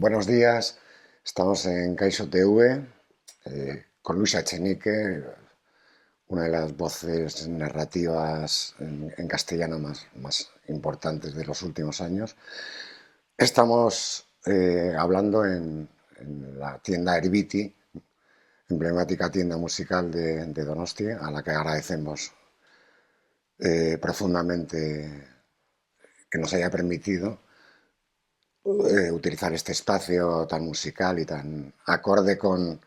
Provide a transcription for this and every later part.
Buenos días, estamos en Caixo TV con Luisa Echenique, una de las voces narrativas en castellano más importantes de los últimos años. Estamos hablando en la tienda Herbiti, emblemática tienda musical de Donostia, a la que agradecemos profundamente que nos haya permitido utilizar este espacio tan musical y tan acorde con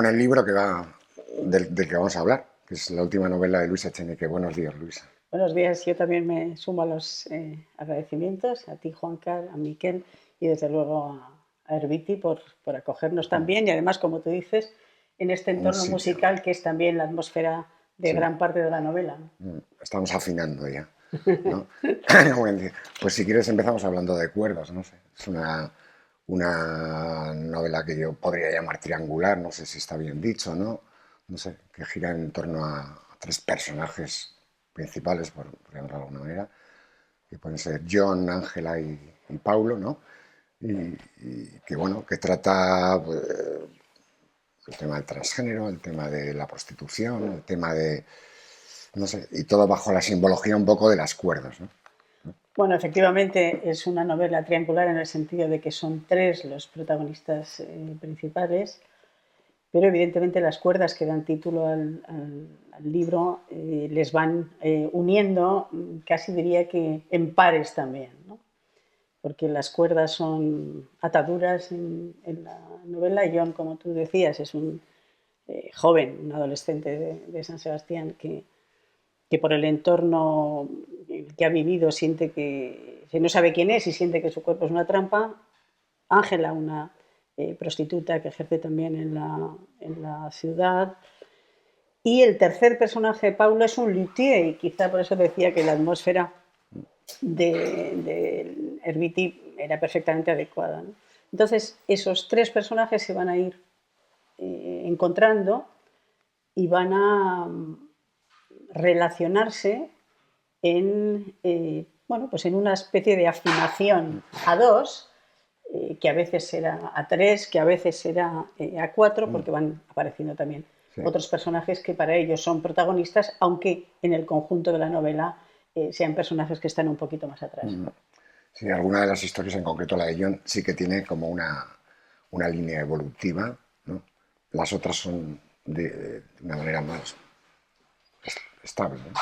el libro del que vamos a hablar, que es la última novela de Luisa Echenique. Buenos días, Luisa. Buenos días, yo también me sumo a los agradecimientos, a ti, Juancar, a Miquel y desde luego a Herbiti por acogernos también y además, como tú dices, en este Un entorno sitio. musical que es también la atmósfera de Sí. gran parte de la novela. Estamos afinando ya, ¿no? Pues si quieres empezamos hablando de cuerdas, no sé. Es una novela que yo podría llamar triangular, no sé si está bien dicho, ¿no? No sé, que gira en torno a tres personajes principales, por llamarlo de alguna manera, que pueden ser John, Ángela y Paulo, ¿no? Y que bueno, que trata pues, el tema del transgénero, el tema de la prostitución, el tema de, no sé, y todo bajo la simbología un poco de las cuerdas, ¿no? Bueno, efectivamente es una novela triangular en el sentido de que son tres los protagonistas principales, pero evidentemente las cuerdas que dan título al libro les van uniendo, casi diría que en pares también, ¿no? Porque las cuerdas son ataduras en la novela. John, como tú decías, es un joven, un adolescente de San Sebastián que por el entorno que ha vivido siente que no sabe quién es y siente que su cuerpo es una trampa. Ángela, una prostituta que ejerce también en la ciudad. Y el tercer personaje, Paulo, es un luthier y quizá por eso decía que la atmósfera de Herbiti era perfectamente adecuada, ¿no? Entonces, esos tres personajes se van a ir encontrando y van a relacionarse en, bueno, pues en una especie de afinación a dos, que a veces será a tres, que a veces será a cuatro, porque van apareciendo también Sí. otros personajes que para ellos son protagonistas, aunque en el conjunto de la novela sean personajes que están un poquito más atrás. Sí, alguna de las historias, en concreto la de John, sí que tiene como una línea evolutiva, ¿no? Las otras son de una manera más estable, ¿no?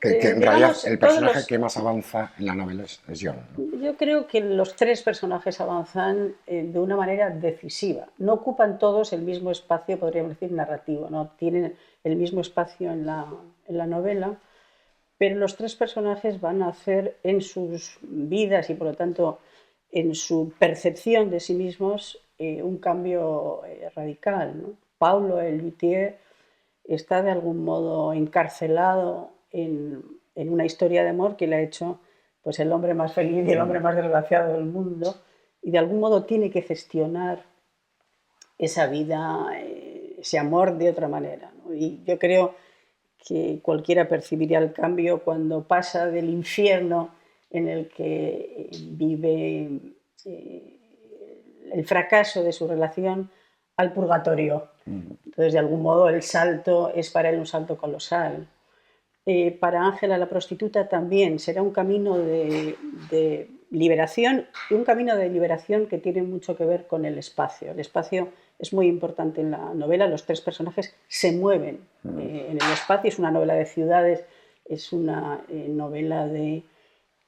Que en realidad Digamos, el todos personaje los, que más avanza en la novela es John, ¿no? yo creo que los tres personajes avanzan de una manera decisiva. No ocupan todos el mismo espacio, podríamos decir, narrativo, no tienen el mismo espacio en la novela, pero los tres personajes van a hacer en sus vidas y por lo tanto en su percepción de sí mismos un cambio radical, ¿no? Paulo, el luthier, está de algún modo encarcelado en una historia de amor que le ha hecho pues, el hombre más feliz y el hombre más desgraciado del mundo, y de algún modo tiene que gestionar esa vida, ese amor de otra manera, ¿no? Y yo creo que cualquiera percibiría el cambio cuando pasa del infierno en el que vive el fracaso de su relación al purgatorio. Entonces, de algún modo, el salto es para él un salto colosal. Para Ángela, la prostituta, también será un camino de liberación y un camino de liberación que tiene mucho que ver con el espacio. El espacio es muy importante en la novela, los tres personajes se mueven en el espacio, es una novela de ciudades, es una novela de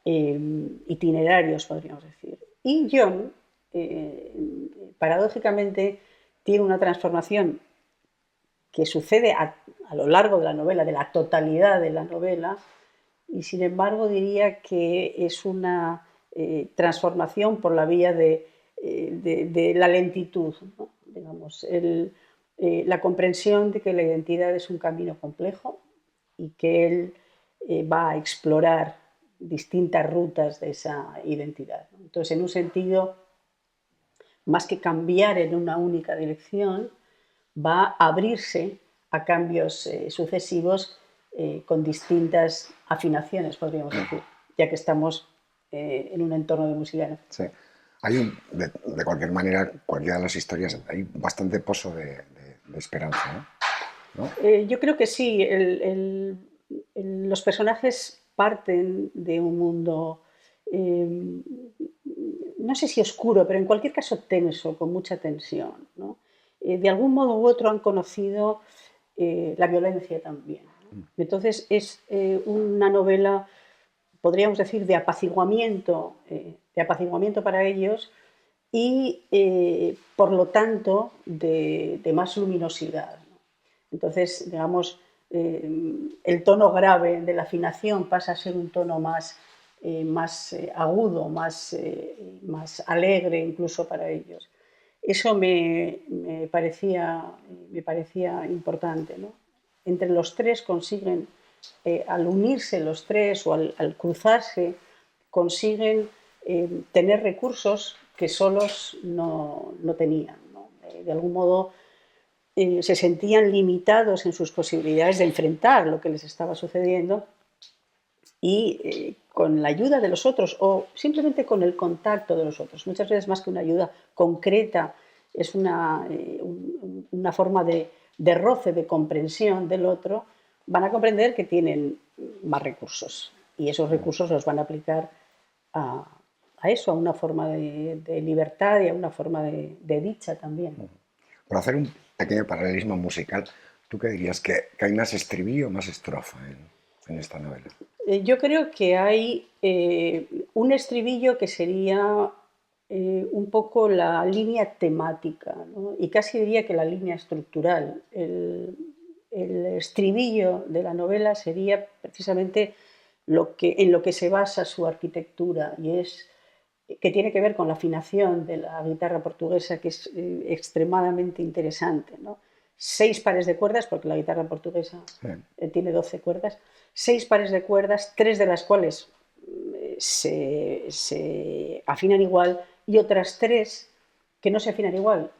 itinerarios, podríamos decir. Y John, paradójicamente, tiene una transformación que sucede a lo largo de la novela, de la totalidad de la novela, y sin embargo diría que es una transformación por la vía de la lentitud, ¿no? Digamos, la comprensión de que la identidad es un camino complejo y que él va a explorar distintas rutas de esa identidad, ¿no? Entonces, en un sentido, más que cambiar en una única dirección, va a abrirse a cambios sucesivos con distintas afinaciones, podríamos decir, ya que estamos en un entorno de música. Sí. De cualquier manera, cualquiera de las historias, hay bastante pozo de esperanza, ¿no? Yo creo que sí, los personajes parten de un mundo, eh, no sé si oscuro, pero en cualquier caso tenso, con mucha tensión, ¿no? De algún modo u otro han conocido la violencia también, ¿no? Entonces es una novela, podríamos decir, de apaciguamiento para ellos y, por lo tanto, de más luminosidad, ¿no? Entonces, digamos, el tono grave de la afinación pasa a ser un tono más agudo, más alegre incluso para ellos. Eso me parecía importante, ¿no? Entre los tres consiguen, al unirse los tres o al cruzarse, consiguen tener recursos que solos no tenían, ¿no? De algún modo se sentían limitados en sus posibilidades de enfrentar lo que les estaba sucediendo y con la ayuda de los otros o simplemente con el contacto de los otros, muchas veces más que una ayuda concreta, es una forma de roce, de comprensión del otro, van a comprender que tienen más recursos y esos recursos los van a aplicar a, a eso, a una forma de libertad y a una forma de dicha también. Por hacer un pequeño paralelismo musical, ¿tú qué dirías? ¿Que hay más estribillo o más estrofa en esta novela? Yo creo que hay un estribillo que sería un poco la línea temática, ¿no? Y casi diría que la línea estructural. El estribillo de la novela sería precisamente en lo que se basa su arquitectura y es que tiene que ver con la afinación de la guitarra portuguesa, que es extremadamente interesante, ¿no? 6 pares de cuerdas, porque la guitarra portuguesa tiene 12 cuerdas, 6 pares de cuerdas, 3 de las cuales se afinan igual y otras 3 que no se afinan igual,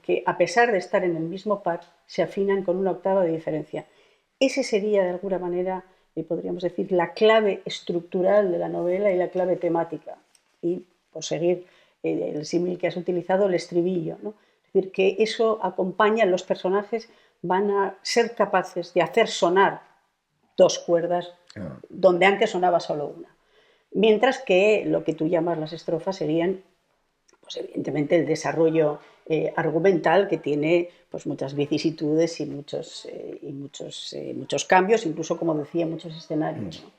que a pesar de estar en el mismo par, se afinan con una octava de diferencia. Ese sería, de alguna manera, podríamos decir, la clave estructural de la novela y la clave temática. Y, por seguir el símil que has utilizado, el estribillo, ¿no? Es decir, que eso acompaña, los personajes van a ser capaces de hacer sonar 2 cuerdas donde antes sonaba solo una. Mientras que lo que tú llamas las estrofas serían, pues evidentemente, el desarrollo argumental que tiene pues muchas vicisitudes y muchos cambios, incluso, como decía, muchos escenarios, ¿no?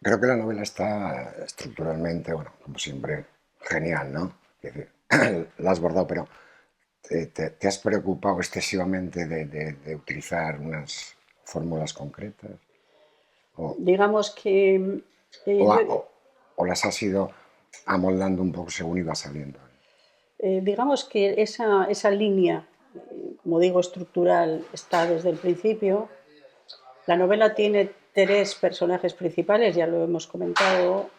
Creo que la novela está estructuralmente, bueno, como siempre, genial, ¿no? Es decir, la has bordado, pero ¿te has preocupado excesivamente de utilizar unas fórmulas concretas? ¿O, Digamos que o, yo, a- o- o las has ido amoldando un poco según iba saliendo? digamos que esa línea, como digo, estructural, está desde el principio. La novela tiene 3 personajes principales, ya lo hemos comentado,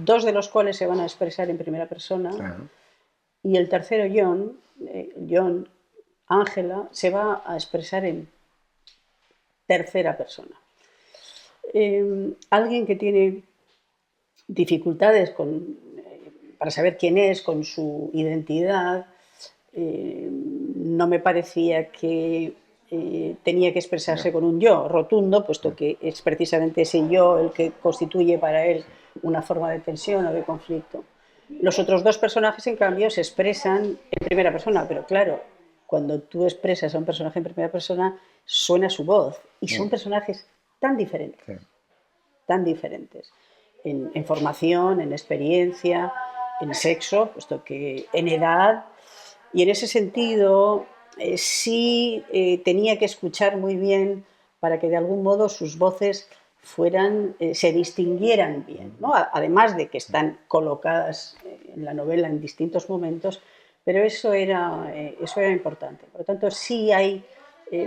2 de los cuales se van a expresar en primera persona Claro. y el tercero, John, Ángela, se va a expresar en tercera persona. Alguien que tiene dificultades para saber quién es, con su identidad, no me parecía que tenía que expresarse Ya. con un yo rotundo, puesto que es precisamente ese yo el que constituye para él una forma de tensión o de conflicto. Los otros 2 personajes, en cambio, se expresan en primera persona, pero claro, cuando tú expresas a un personaje en primera persona, suena su voz y son personajes tan diferentes, Sí. tan diferentes en formación, en experiencia, en sexo, puesto que en edad, y en ese sentido sí tenía que escuchar muy bien para que de algún modo sus voces se distinguieran bien, ¿no? Además de que están colocadas en la novela en distintos momentos, pero eso era importante. Por lo tanto, sí hay,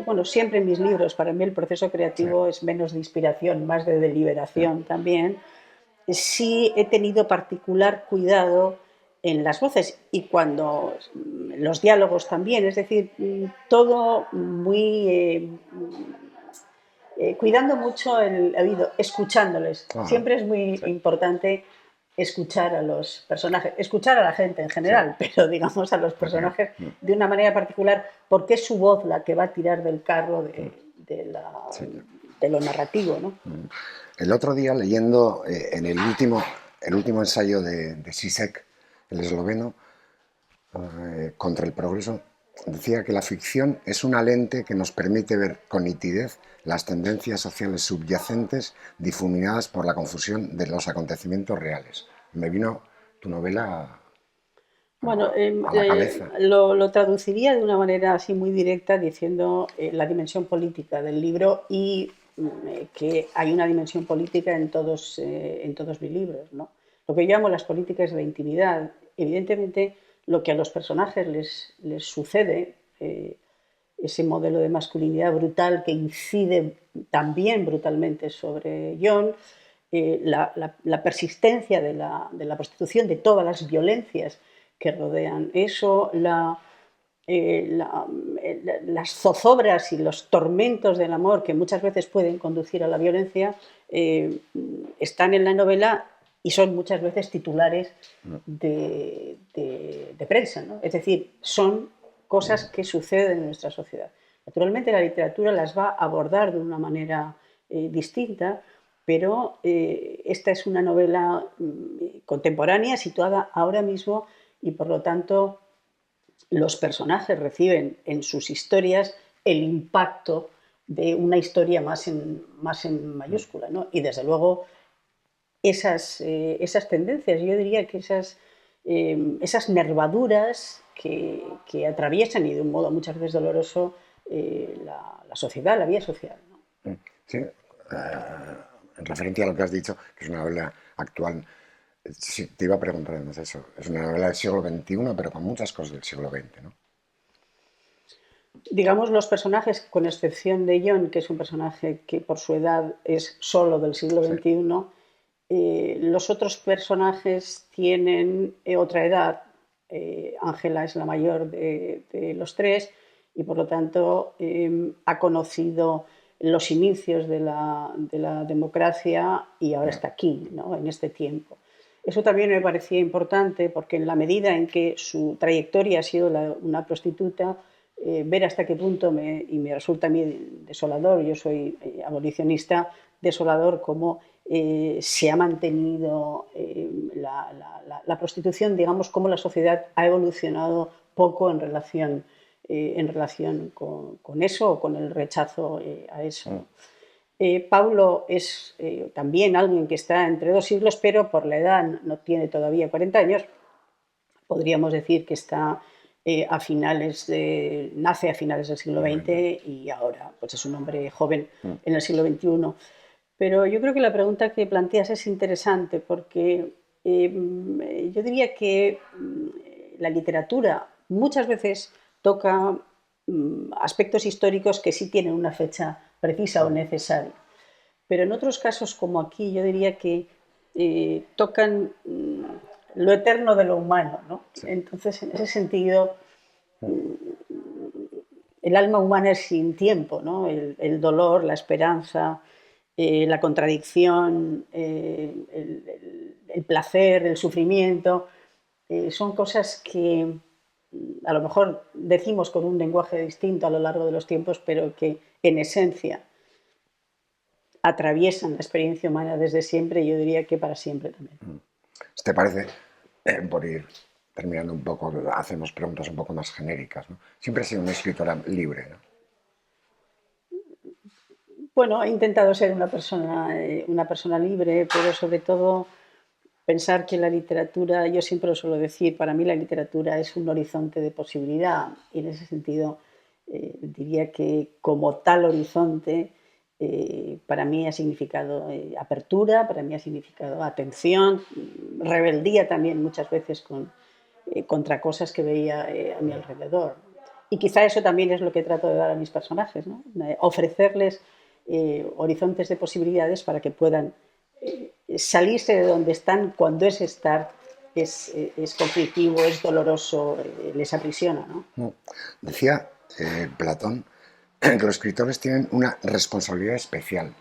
bueno, siempre en mis libros, para mí el proceso Sí. creativo es menos de inspiración, más de deliberación también. Sí he tenido particular cuidado en las voces y cuando los diálogos también, es decir, todo muy cuidando mucho el oído, escuchándoles. Claro. Siempre es muy Sí. importante escuchar a los personajes, escuchar a la gente en Sí, general, pero digamos a los porque, personajes de una manera particular, porque es su voz la que va a tirar del carro sí. de lo narrativo, ¿no? El otro día leyendo en el último ensayo de Zizek, el esloveno, contra el progreso, decía que la ficción es una lente que nos permite ver con nitidez las tendencias sociales subyacentes difuminadas por la confusión de los acontecimientos reales. Me vino tu novela Bueno, a la cabeza. lo traduciría de una manera así muy directa diciendo la dimensión política del libro y que hay una dimensión política en todos mis libros, ¿no? Lo que yo llamo las políticas de intimidad. Evidentemente, lo que a los personajes les sucede, ese modelo de masculinidad brutal que incide también brutalmente sobre John, la persistencia de la prostitución, de todas las violencias que rodean eso, las zozobras y los tormentos del amor que muchas veces pueden conducir a la violencia, están en la novela y son muchas veces titulares de prensa, ¿no? Es decir, son cosas que suceden en nuestra sociedad. Naturalmente la literatura las va a abordar de una manera distinta, pero esta es una novela contemporánea situada ahora mismo y por lo tanto los personajes reciben en sus historias el impacto de una historia más en mayúscula, ¿no? Y desde luego esas tendencias, yo diría que esas nervaduras que atraviesan y de un modo muchas veces doloroso la sociedad, la vida social, ¿no? Sí, en referencia a lo que has dicho, que es una novela actual, sí, te iba a preguntar además eso. Es una novela del siglo XXI, pero con muchas cosas del siglo XX, ¿no? Digamos, los personajes, con excepción de John, que es un personaje que por su edad es solo del siglo Sí, XXI, los otros personajes tienen otra edad. Ángela es la mayor de los tres y por lo tanto ha conocido los inicios de la democracia y ahora ya, está aquí, ¿no? En este tiempo. Eso también me parecía importante porque en la medida en que su trayectoria ha sido una prostituta, ver hasta qué punto, y me resulta a mí desolador, yo soy abolicionista, desolador cómo se ha mantenido la prostitución, digamos, cómo la sociedad ha evolucionado poco en relación con eso o con el rechazo a eso, ¿no? Paulo es también alguien que está entre dos siglos, pero por la edad no tiene todavía 40 años. Podríamos decir que está nace a finales del siglo XX y ahora pues es un hombre joven en el siglo XXI. Pero yo creo que la pregunta que planteas es interesante porque yo diría que la literatura muchas veces toca aspectos históricos que sí tienen una fecha precisa o necesaria. Pero en otros casos, como aquí, yo diría que tocan lo eterno de lo humano, ¿no? sí. Entonces, en ese sentido, el alma humana es sin tiempo, ¿no? El dolor, la esperanza, la contradicción, el placer, el sufrimiento, son cosas que a lo mejor decimos con un lenguaje distinto a lo largo de los tiempos, pero que en esencia atraviesan la experiencia humana desde siempre y yo diría que para siempre también. ¿Te parece, por ir terminando un poco, hacemos preguntas un poco más genéricas, ¿no? Siempre has sido una escritora libre, ¿no? Bueno, he intentado ser una persona libre, pero sobre todo pensar que la literatura, yo siempre lo suelo decir, para mí la literatura es un horizonte de posibilidad y en ese sentido diría que como tal horizonte para mí ha significado apertura, para mí ha significado atención, rebeldía también muchas veces contra cosas que veía a mi alrededor. Y quizá eso también es lo que trato de dar a mis personajes, ¿no? Ofrecerles horizontes de posibilidades para que puedan salirse de donde están cuando ese estar es conflictivo, es doloroso, les aprisiona, ¿no? No. Decía Platón que los escritores tienen una responsabilidad especial.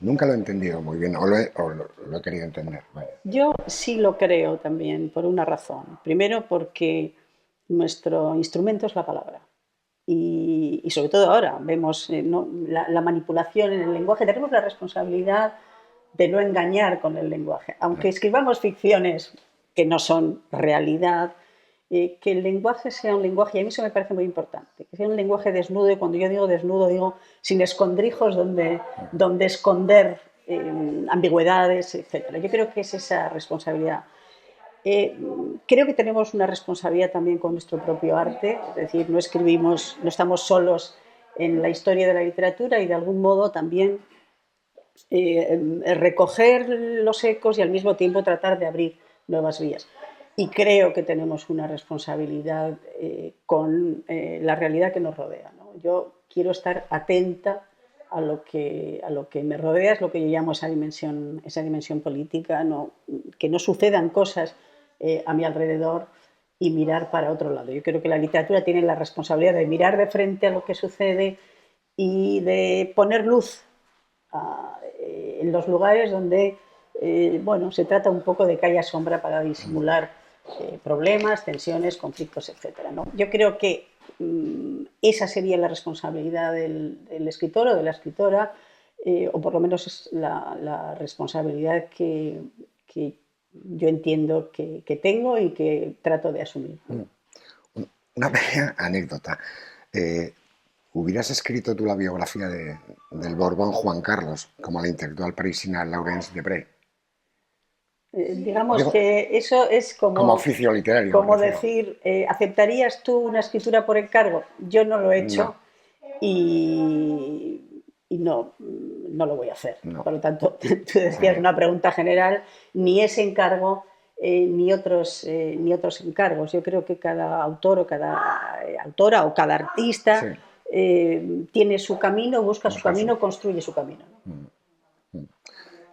Nunca lo he entendido muy bien, o lo he querido entender. Vaya. Yo sí lo creo también, por una razón. Primero, porque nuestro instrumento es la palabra. Y sobre todo ahora vemos ¿no? la manipulación en el lenguaje. Tenemos la responsabilidad de no engañar con el lenguaje. Aunque escribamos ficciones que no son realidad, que el lenguaje sea un lenguaje, y a mí eso me parece muy importante, que sea un lenguaje desnudo, y cuando yo digo desnudo digo sin escondrijos donde esconder ambigüedades, etc. Yo creo que es esa responsabilidad. Creo que tenemos una responsabilidad también con nuestro propio arte, es decir, no escribimos, no estamos solos en la historia de la literatura y de algún modo también recoger los ecos y al mismo tiempo tratar de abrir nuevas vías. Y creo que tenemos una responsabilidad con la realidad que nos rodea, ¿no? Yo quiero estar atenta a lo que me rodea, es lo que yo llamo esa dimensión política, ¿no? Que no sucedan cosas a mi alrededor y mirar para otro lado. Yo creo que la literatura tiene la responsabilidad de mirar de frente a lo que sucede y de poner luz en los lugares donde bueno, se trata un poco de que haya sombra para disimular problemas, tensiones, conflictos, etc., ¿no? Yo creo que esa sería la responsabilidad del escritor o de la escritora, o por lo menos es la responsabilidad que yo entiendo que tengo y que trato de asumir. Una pequeña anécdota. ¿Hubieras escrito tú la biografía del Borbón Juan Carlos como la intelectual parisina Laurence Debré? Digamos que eso es como oficio literario. Como decir, ¿aceptarías tú una escritura por encargo? Yo no lo he hecho. No. Y no lo voy a hacer. No. Por lo tanto, tú decías una pregunta general, ni ese encargo ni otros encargos. Yo creo que cada autor o cada autora o cada artista tiene su camino, busca su camino, construye su camino, ¿no?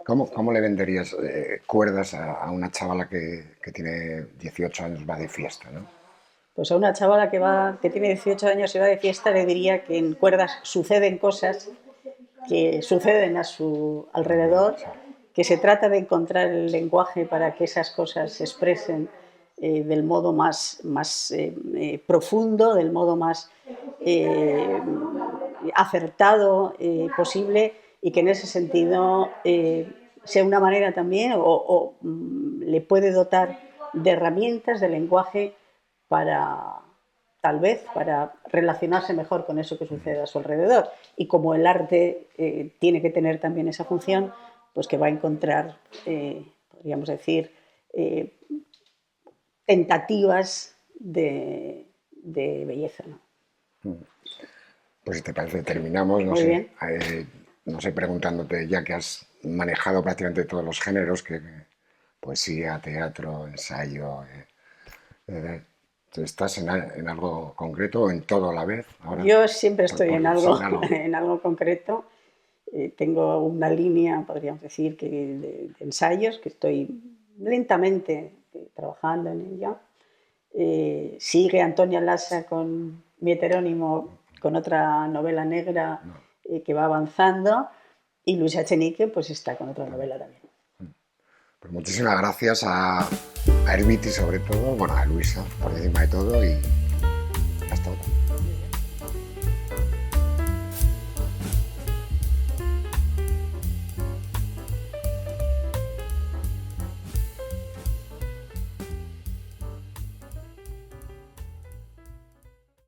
¿Cómo le venderías cuerdas a una chavala que tiene 18 años, va de fiesta, ¿no? Pues a una chavala que tiene 18 años y va de fiesta le diría que en cuerdas suceden cosas que suceden a su alrededor, que se trata de encontrar el lenguaje para que esas cosas se expresen del modo más profundo, del modo más acertado posible, y que en ese sentido sea una manera también o le puede dotar de herramientas, de lenguaje para, tal vez, para relacionarse mejor con eso que sucede a su alrededor. Y como el arte tiene que tener también esa función, pues que va a encontrar, podríamos decir, tentativas de belleza, ¿no? Pues si te parece, terminamos, no Muy sé, bien. No sé, preguntándote, ya que has manejado prácticamente todos los géneros, que poesía, teatro, ensayo, ¿estás en algo concreto o en todo a la vez? Ahora, yo siempre estoy en algo concreto. Tengo una línea, podríamos decir, de ensayos que estoy lentamente trabajando en ella. Sigue Antonia Lassa con mi heterónimo, con otra novela negra que va avanzando, y Luisa Echenique pues está con otra novela también. Pues muchísimas gracias a Hermiti sobre todo, bueno, a Luisa por encima de todo, y hasta otra.